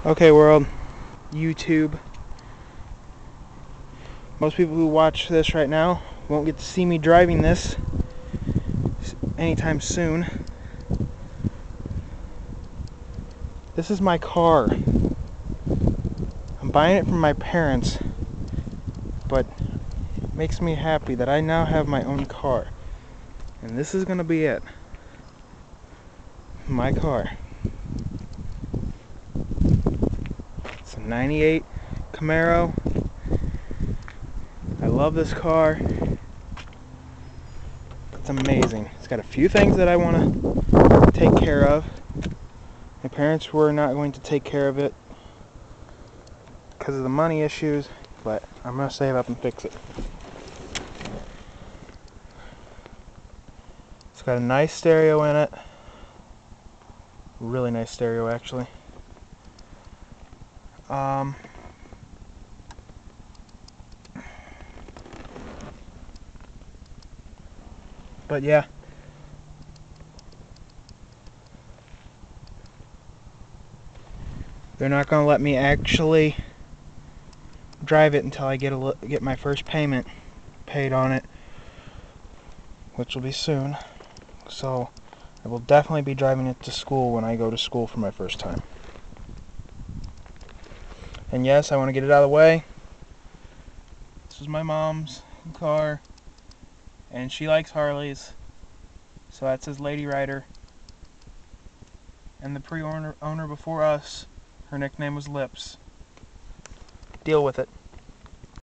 Okay, world, YouTube. Most people who watch this right now won't get to see me driving this anytime soon. This is my car. I'm buying it from my parents, but it makes me happy that I now have my own car. And this is gonna be it. My car. It's a 98 Camaro. I love this car. It's amazing. It's got a few things that I want to take care of. My parents were not going to take care of it because of the money issues, but I'm going to save up and fix it. It's got a nice stereo in it. Really nice stereo, actually. But yeah. They're not going to let me actually drive it until I get my first payment paid on it, which will be soon. So I will definitely be driving it to school when I go to school for my first time. And yes, I want to get it out of the way. This is my mom's car, and she likes Harleys, so that says Lady Rider. And the pre-owner before us, her nickname was Lips. Deal with it.